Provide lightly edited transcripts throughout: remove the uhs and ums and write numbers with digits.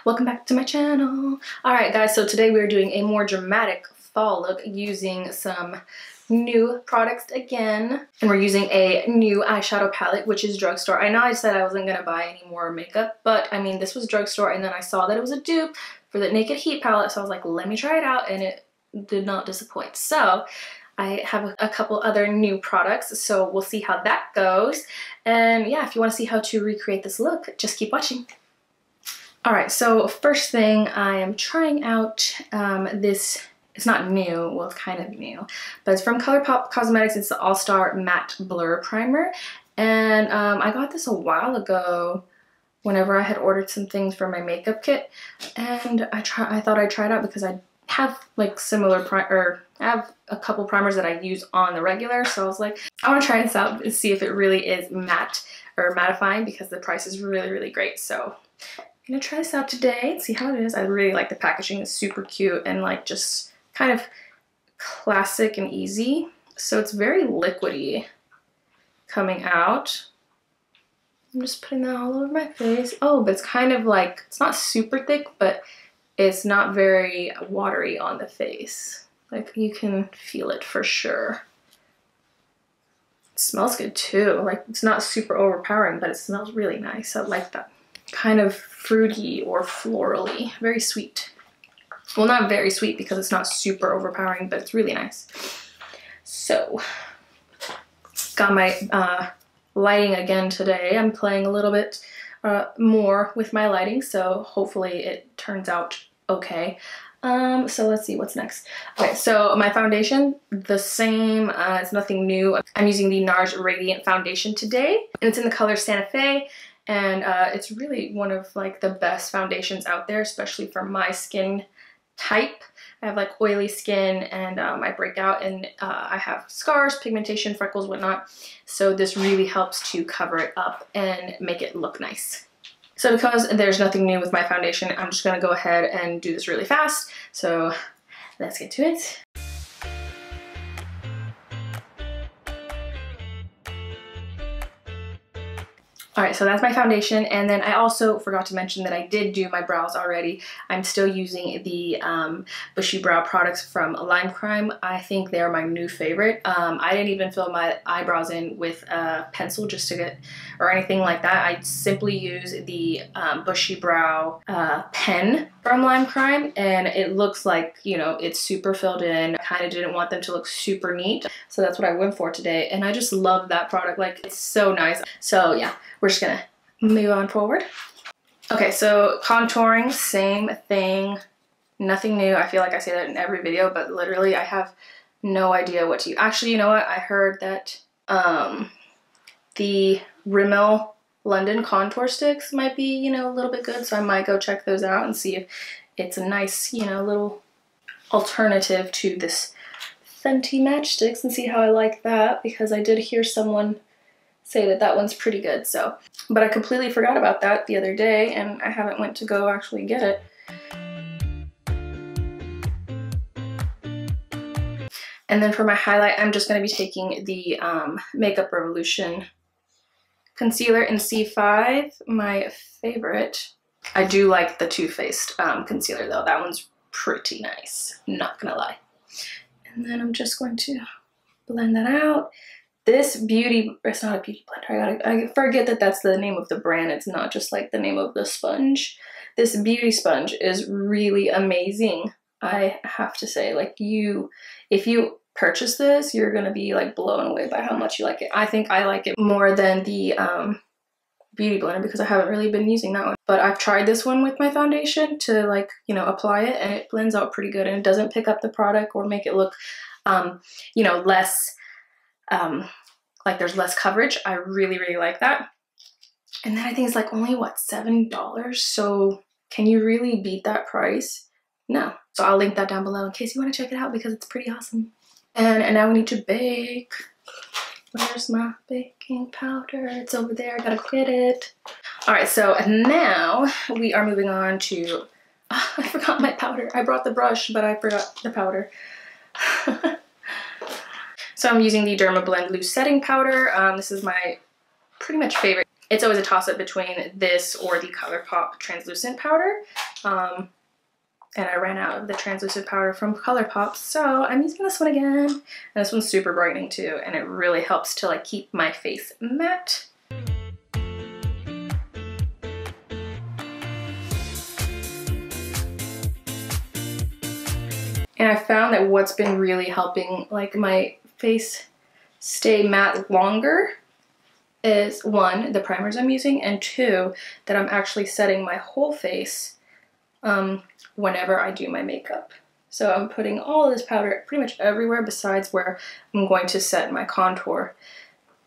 welcome back to my channel. Alright guys, so today we're doing a more dramatic fall look using some new products again, and we're using a new eyeshadow palette, which is Drugstore. I know I said I wasn't gonna buy any more makeup, but I mean, this was Drugstore, and then I saw that it was a dupe for the Naked Heat palette, so I was like, let me try it out, and it did not disappoint. So I have a couple other new products, so we'll see how that goes. And yeah, if you want to see how to recreate this look, just keep watching. Alright, so first thing, I am trying out this. It's not new, well, it's kind of new, but it's from ColourPop Cosmetics. It's the All-Star Matte Blur Primer, and I got this a while ago whenever I had ordered some things for my makeup kit, and I thought I'd try it out because I have like similar I have a couple primers that I use on the regular, so I was like, I want to try this out and see if it really is matte or mattifying, because the price is really great. So I'm gonna try this out today and see how it is. I really like the packaging. It's super cute and like just kind of classic and easy. So it's very liquidy coming out. I'm just putting that all over my face. Oh, but it's kind of like, it's not super thick, but it's not very watery on the face. Like, you can feel it for sure. It smells good too. Like, it's not super overpowering, but it smells really nice. I like that. Kind of fruity or florally. Very sweet. Well, not very sweet because it's not super overpowering, but it's really nice. So, got my lighting again today. I'm playing a little bit more with my lighting, so hopefully it turns out okay. So let's see what's next. Okay, so my foundation, the same, it's nothing new. I'm using the NARS Radiant Foundation today, and it's in the color Santa Fe, and it's really one of like the best foundations out there, especially for my skin type. I have like oily skin, and I break out, and I have scars, pigmentation, freckles, whatnot. So this really helps to cover it up and make it look nice. So because there's nothing new with my foundation, I'm just gonna go ahead and do this really fast. So let's get to it. Alright, so that's my foundation, and then I also forgot to mention that I did do my brows already. I'm still using the Bushy brow products from Lime Crime. I think they're my new favorite. I didn't even fill my eyebrows in with a pencil just to get, or anything like that. I simply use the Bushy brow pen from Lime Crime, and it looks like, you know, it's super filled in. I kind of didn't want them to look super neat, so that's what I went for today, and I just love that product. Like, it's so nice. So yeah, we're just gonna move on forward. Okay, so contouring, same thing, nothing new. I feel like I say that in every video, but literally I have no idea what to use. Actually, you know what? I heard that the Rimmel London contour sticks might be, you know, a little bit good, so I might go check those out and see if it's a nice, you know, little alternative to this Fenty matchsticks, and see how I like that, because I did hear someone say that that one's pretty good. So, but I completely forgot about that the other day, and I haven't went to go actually get it. And then for my highlight, I'm just going to be taking the Makeup Revolution concealer in C5, my favorite. I do like the Too Faced concealer though. That one's pretty nice, not gonna lie. And then I'm just going to blend that out. This beauty, it's not a beauty blender. I forget that that's the name of the brand. It's not just like the name of the sponge. This beauty sponge is really amazing. I have to say, like, if you purchase this, you're gonna be like blown away by how much you like it. I think I like it more than the beauty blender because I haven't really been using that one. But I've tried this one with my foundation to, like, you know, apply it, and it blends out pretty good, and it doesn't pick up the product or make it look, you know, less, like there's less coverage. I really like that. And then I think it's like only, what, $7? So can you really beat that price? No. So I'll link that down below in case you want to check it out, because it's pretty awesome. And now we need to bake. Where's my baking powder? It's over there. I gotta go get it. All right, so now we are moving on to, I forgot my powder. I brought the brush, but I forgot the powder. So I'm using the Dermablend Loose Setting Powder. This is my pretty much favorite. It's always a toss-up between this or the ColourPop Translucent Powder. And I ran out of the translucent powder from ColourPop, so I'm using this one again. And this one's super brightening too, and it really helps to like keep my face matte. And I found that what's been really helping like my face stay matte longer is 1, the primers I'm using, and 2, that I'm actually setting my whole face whenever I do my makeup. So I'm putting all of this powder pretty much everywhere besides where I'm going to set my contour.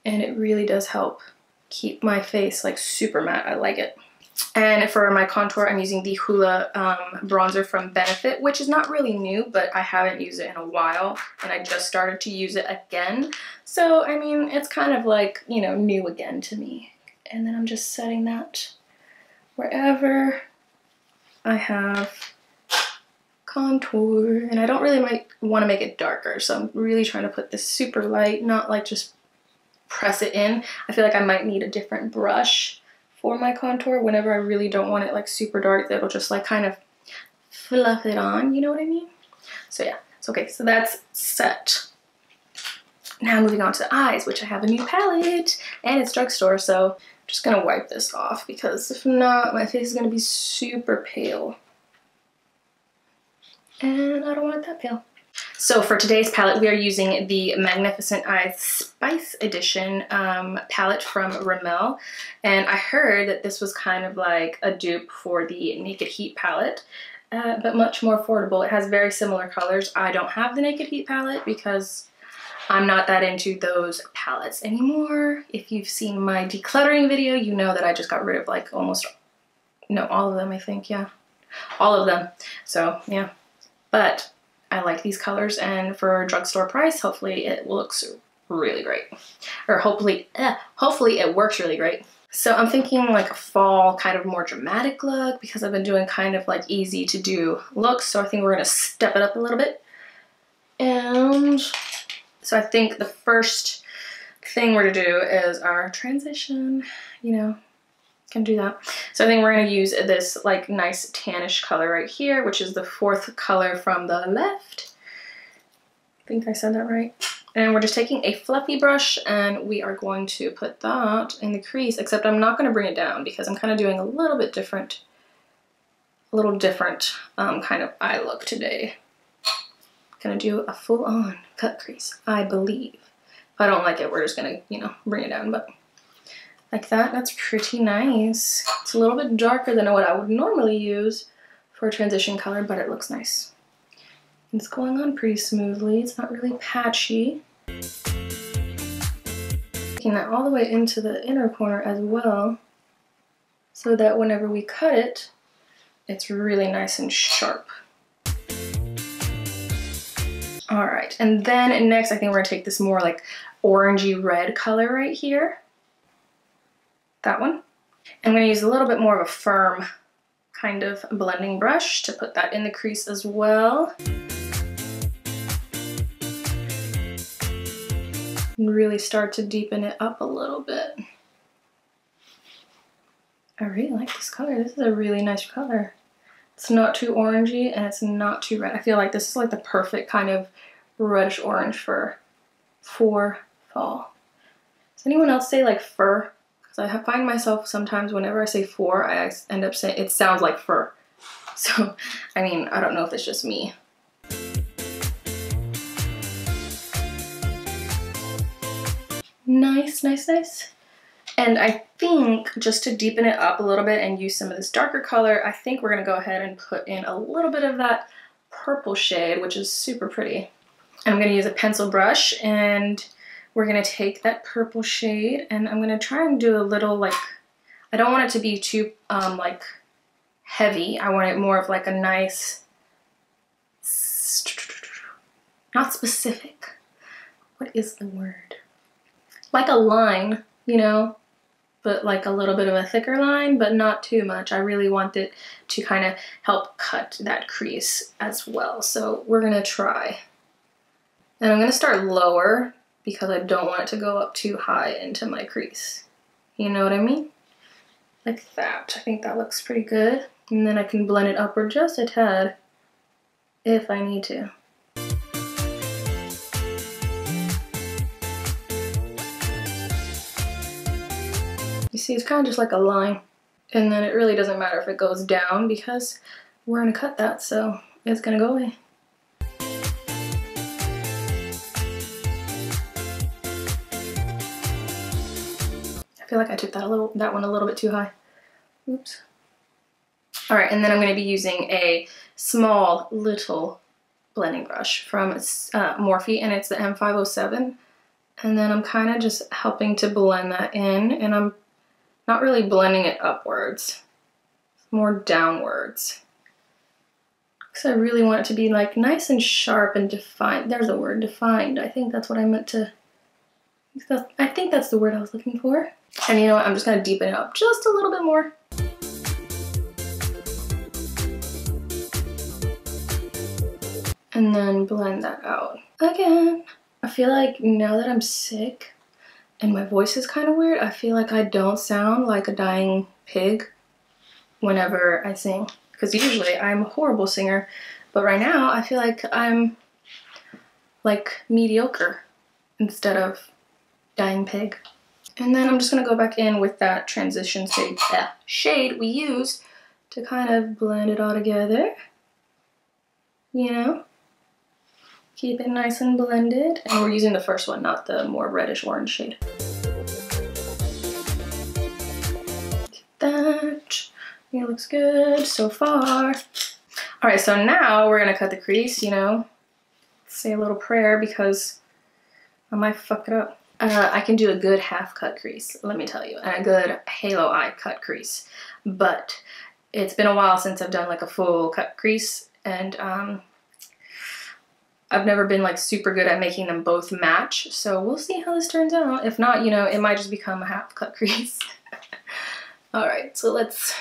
And it really does help keep my face like super matte. I like it. And for my contour, I'm using the Hoola bronzer from Benefit, which is not really new, but I haven't used it in a while, and I just started to use it again. So, I mean, it's kind of like, you know, new again to me. And then I'm just setting that wherever I have contour. And I don't really want to make it darker, so I'm really trying to put this super light, not like just press it in. I feel like I might need a different brush for my contour whenever I really don't want it like super dark. That'll just like kind of fluff it on, you know what I mean? So yeah, it's okay. So that's set. Now moving on to the eyes, which I have a new palette and it's Drugstore, so I'm just gonna wipe this off because if not, my face is gonna be super pale. And I don't want it that pale. So for today's palette, we are using the Magnif'Eyes Spice Edition palette from Rimmel. And I heard that this was kind of like a dupe for the Naked Heat palette, but much more affordable. It has very similar colors. I don't have the Naked Heat palette because I'm not that into those palettes anymore. If you've seen my decluttering video, you know that I just got rid of like almost, no, all of them, I think, yeah. All of them. So, yeah. But I like these colors, and for a drugstore price, hopefully it looks really great. Or hopefully it works really great. So I'm thinking like a fall kind of more dramatic look because I've been doing kind of like easy to do looks. So I think we're gonna step it up a little bit. And so I think the first thing we're gonna do is our transition, you know. Can do that. So I think we're going to use this like nice tannish color right here, which is the 4th color from the left. I think I said that right. And we're just taking a fluffy brush and we are going to put that in the crease, except I'm not going to bring it down because I'm kind of doing a little bit different, kind of eye look today. Gonna do a full-on cut crease, I believe. If I don't like it, we're just gonna, you know, bring it down, but like that, that's pretty nice. It's a little bit darker than what I would normally use for a transition color, but it looks nice. It's going on pretty smoothly. It's not really patchy. Taking that all the way into the inner corner as well, so that whenever we cut it, it's really nice and sharp. All right, and then next I think we're gonna take this more like orangey red color right here. That one. I'm going to use a little bit more of a firm kind of blending brush to put that in the crease as well. And really start to deepen it up a little bit. I really like this color. This is a really nice color. It's not too orangey and it's not too red. I feel like this is like the perfect kind of reddish orange for fall. Does anyone else say like fur? I find myself sometimes whenever I say fur, I end up saying it sounds like fur. So, I mean, I don't know if it's just me. Nice, nice, nice. And I think just to deepen it up a little bit and use some of this darker color, I think we're gonna go ahead and put in a little bit of that purple shade, which is super pretty. And I'm gonna use a pencil brush and we're gonna take that purple shade and I'm gonna try and do a little like, I don't want it to be too like heavy. I want it more of like a nice, not specific. What is the word? Like a line, you know, but like a little bit of a thicker line, but not too much. I really want it to kind of help cut that crease as well. So we're gonna try. And I'm gonna start lower because I don't want it to go up too high into my crease. You know what I mean? Like that. I think that looks pretty good. And then I can blend it upward just a tad if I need to. You see, it's kind of just like a line. And then it really doesn't matter if it goes down because we're gonna cut that, so it's gonna go away. I feel like I took that one a little bit too high. Oops. All right, and then I'm going to be using a small little blending brush from Morphe, and it's the M507. And then I'm kind of just helping to blend that in, and I'm not really blending it upwards, more downwards. Because I really want it to be like nice and sharp and defined. There's the word, defined. I think that's what I meant to, I think that's the word I was looking for. And you know what, I'm just going to deepen it up just a little bit more. And then blend that out again. I feel like now that I'm sick and my voice is kind of weird, I feel like I don't sound like a dying pig whenever I sing. Because usually I'm a horrible singer, but right now I feel like I'm like mediocre instead of dying pig. And then I'm just gonna go back in with that transition shade we used to kind of blend it all together, you know? Keep it nice and blended. And we're using the first one, not the more reddish orange shade. That, it looks good so far. All right, so now we're gonna cut the crease, you know, say a little prayer because I might fuck it up. I can do a good half cut crease, let me tell you, and a good halo eye cut crease. But it's been a while since I've done like a full cut crease, and I've never been like super good at making them both match, so we'll see how this turns out. If not, you know, it might just become a half cut crease. All right, so let's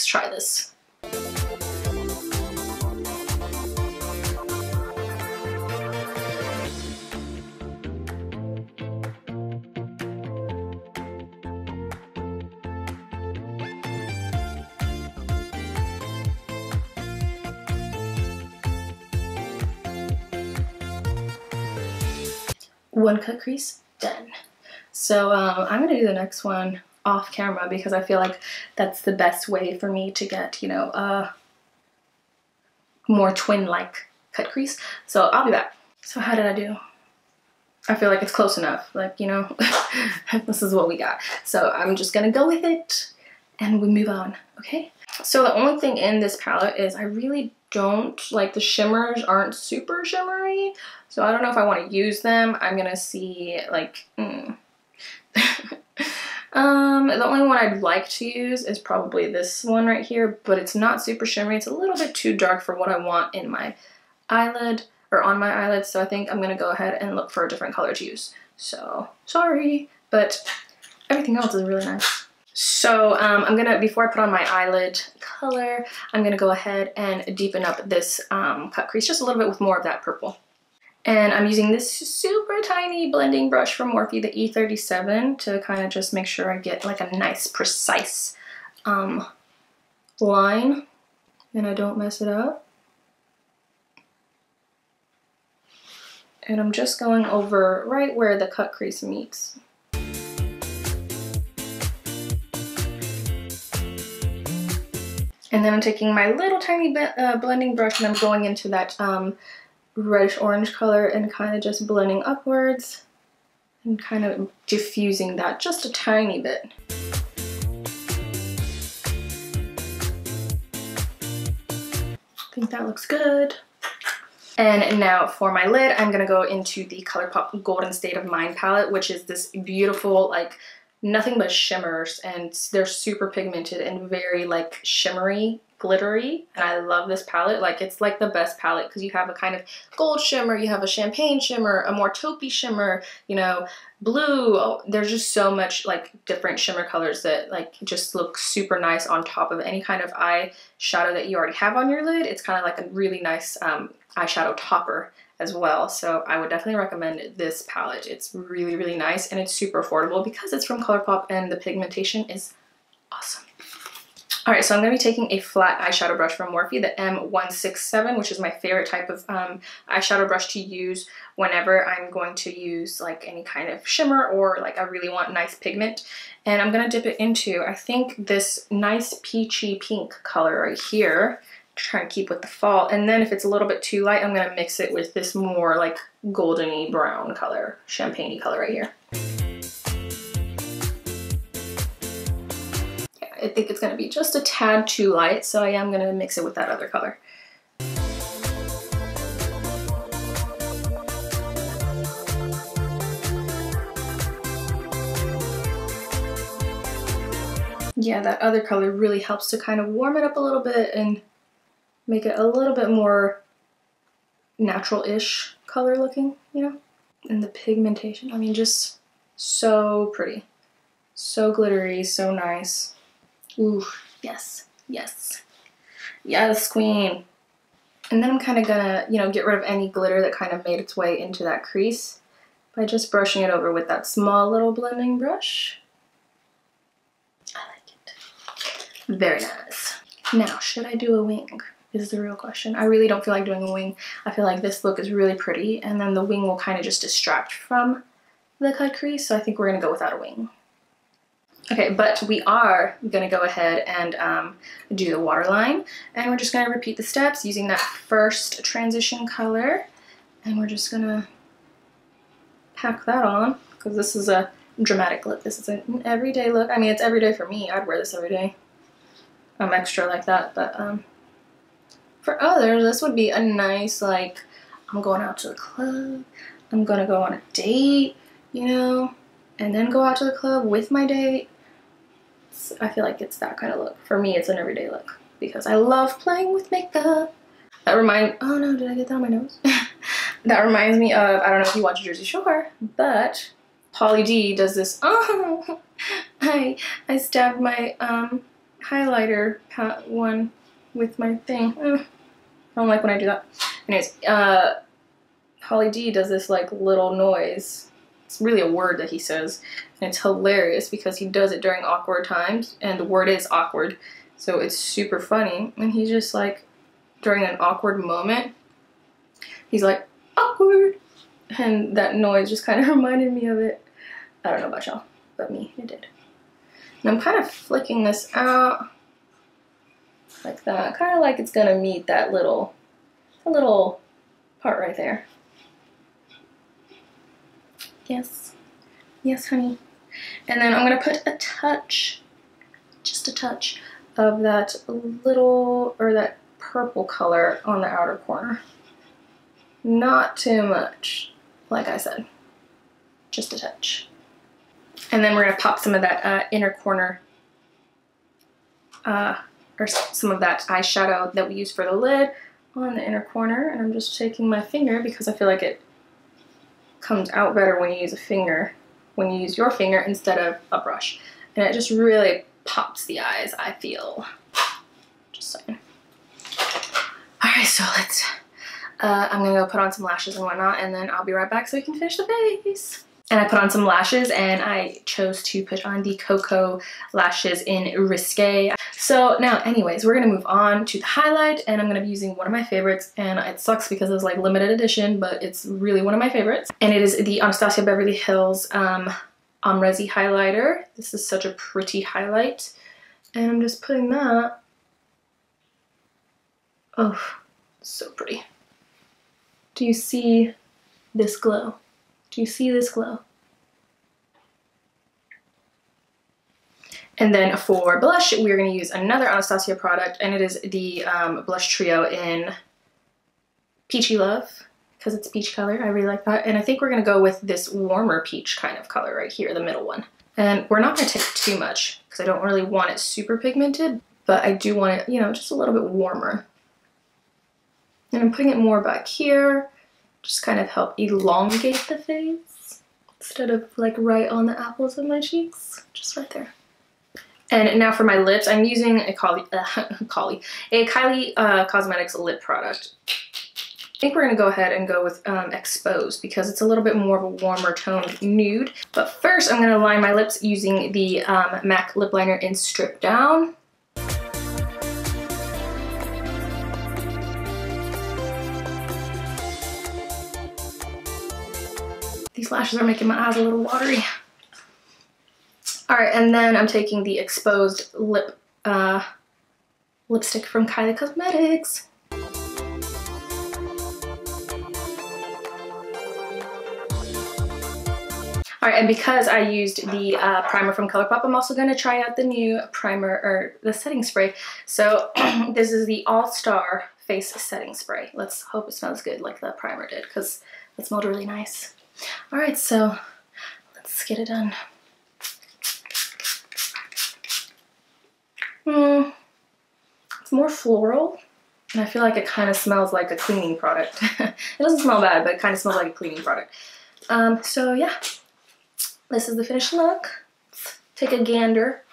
try this. One cut crease, done. So I'm gonna do the next one off camera because I feel like that's the best way for me to get, you know, a more twin-like cut crease. So I'll be back. So how did I do? I feel like it's close enough, like, you know, this is what we got. So I'm just gonna go with it and we move on, okay? So the only thing in this palette is I really don't, like, the shimmers aren't super shimmery, so I don't know if I want to use them. I'm gonna see, like, the only one I'd like to use is probably this one right here, but it's not super shimmery. It's a little bit too dark for what I want in my eyelid, or on my eyelid, so I think I'm gonna go ahead and look for a different color to use. So, sorry, but everything else is really nice. So I'm gonna, before I put on my eyelid color, I'm gonna go ahead and deepen up this cut crease just a little bit with more of that purple. And I'm using this super tiny blending brush from Morphe, the E37, to kind of just make sure I get like a nice, precise line and I don't mess it up. And I'm just going over right where the cut crease meets. And then I'm taking my little tiny blending brush and I'm going into that reddish orange color and kind of just blending upwards and kind of diffusing that just a tiny bit. I think that looks good. And now for my lid, I'm gonna go into the ColourPop Golden State of Mind palette, which is this beautiful, like, nothing but shimmers, and they're super pigmented and very like shimmery, glittery, and I love this palette. Like, it's like the best palette because you have a kind of gold shimmer, you have a champagne shimmer, a more taupey shimmer, you know, blue. Oh, there's just so much like different shimmer colors that like just look super nice on top of any kind of eyeshadow that you already have on your lid. It's kind of like a really nice eyeshadow topper as well. So I would definitely recommend this palette. It's really, really nice and it's super affordable because it's from ColourPop and the pigmentation is awesome. All right, so I'm going to be taking a flat eyeshadow brush from Morphe, the M167, which is my favorite type of eyeshadow brush to use whenever I'm going to use like any kind of shimmer or like I really want nice pigment. And I'm going to dip it into, I think, this nice peachy pink color right here. Trying to keep with the fall. And then if it's a little bit too light, I'm going to mix it with this more like goldeny brown color, champagne-y color right here. I think it's going to be just a tad too light, so I am going to mix it with that other color. Yeah, that other color really helps to kind of warm it up a little bit and make it a little bit more natural-ish color looking, you know? And the pigmentation, I mean, just so pretty. So glittery, so nice. Ooh, yes, yes, yes, queen. And then I'm kind of gonna, you know, get rid of any glitter that kind of made its way into that crease by just brushing it over with that small little blending brush. I like it. Very nice. Now, should I do a wing? Is the real question. I really don't feel like doing a wing. I feel like this look is really pretty, and then the wing will kind of just distract from the cut crease, so I think we're gonna go without a wing. Okay, but we are gonna go ahead and do the waterline, and we're just gonna repeat the steps using that first transition color, and we're just gonna pack that on, because this is a dramatic look. This is an everyday look. I mean, it's everyday for me. I'd wear this every day. I'm extra like that, but for others, this would be a nice, like, I'm going out to the club, I'm gonna go on a date, you know, and then go out to the club with my date. I feel like it's that kind of look. For me, it's an everyday look because I love playing with makeup. Oh no, did I get that on my nose? That reminds me of, I don't know if you watch Jersey Shore, but Pauly D does this, oh, I stabbed my highlighter one with my thing. I don't like when I do that. Anyways, Pauly D does this like little noise. It's really a word that he says, and it's hilarious because he does it during awkward times, and the word is awkward, so it's super funny. And he's just like, during an awkward moment, he's like, awkward, and that noise just kind of reminded me of it. I don't know about y'all, but me, it did. And I'm kind of flicking this out like that, kind of like it's gonna meet that little part right there. Yes, yes, honey. And then I'm gonna put a touch, just a touch of that little, or that purple color on the outer corner. Not too much, like I said, just a touch. And then we're gonna pop some of that inner corner, or some of that eyeshadow that we use for the lid on the inner corner. And I'm just taking my finger because I feel like it comes out better when you use a finger, when you use your finger instead of a brush. And it just really pops the eyes, I feel. Just saying. Alright, so let's, I'm gonna go put on some lashes and whatnot, and then I'll be right back so we can finish the face. And I put on some lashes, and I chose to put on the Koko lashes in Risque. So now, anyways, we're gonna move on to the highlight, and I'm gonna be using one of my favorites, and it sucks because it's like limited edition, but it's really one of my favorites. And it is the Anastasia Beverly Hills Amrezy highlighter. This is such a pretty highlight, and I'm just putting that. Oh, so pretty. Do you see this glow? Do you see this glow? And then for blush, we're going to use another Anastasia product, and it is the blush trio in Peachy Love, because it's peach color. I really like that. And I think we're going to go with this warmer peach kind of color right here, the middle one. And we're not going to take too much because I don't really want it super pigmented, but I do want it, you know, just a little bit warmer. And I'm putting it more back here, just kind of help elongate the face instead of like right on the apples of my cheeks, just right there. And now for my lips, I'm using a Kylie Cosmetics lip product. I think we're gonna go ahead and go with Exposed because it's a little bit more of a warmer toned nude. But first, I'm gonna line my lips using the MAC lip liner in Stripdown. lashes are making my eyes a little watery. All right, and then I'm taking the exposed lipstick from Kylie Cosmetics. All right, and because I used the primer from ColourPop, I'm also gonna try out the new primer, or the setting spray. So this is the All Star Face Setting Spray. Let's hope it smells good like the primer did, because it smelled really nice. All right, so let's get it done. It's more floral, and I feel like it kind of smells like a cleaning product. It doesn't smell bad, but it kind of smells like a cleaning product. So yeah. This is the finished look. Let's take a gander.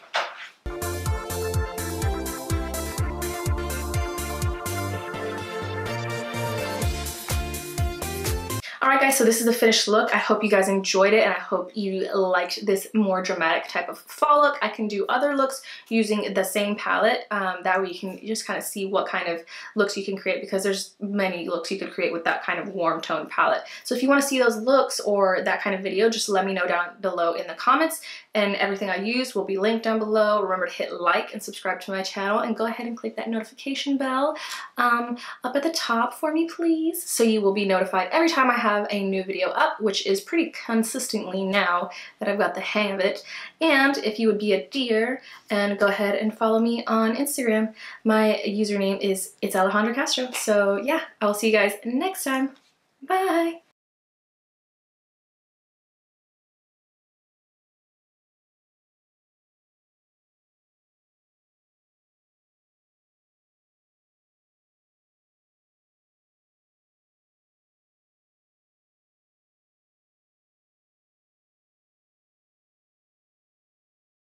Alright guys, so this is the finished look. I hope you guys enjoyed it, and I hope you liked this more dramatic type of fall look. I can do other looks using the same palette. That way you can just kind of see what kind of looks you can create, because there's many looks you could create with that kind of warm tone palette. So if you want to see those looks or that kind of video, just let me know down below in the comments, and everything I used will be linked down below. Remember to hit like and subscribe to my channel, and go ahead and click that notification bell up at the top for me, please, so you will be notified every time I have a new video up, which is pretty consistently now that I've got the hang of it. And if you would be a dear and go ahead and follow me on Instagram, my username is Alejandra Castro. So yeah, I will see you guys next time. Bye.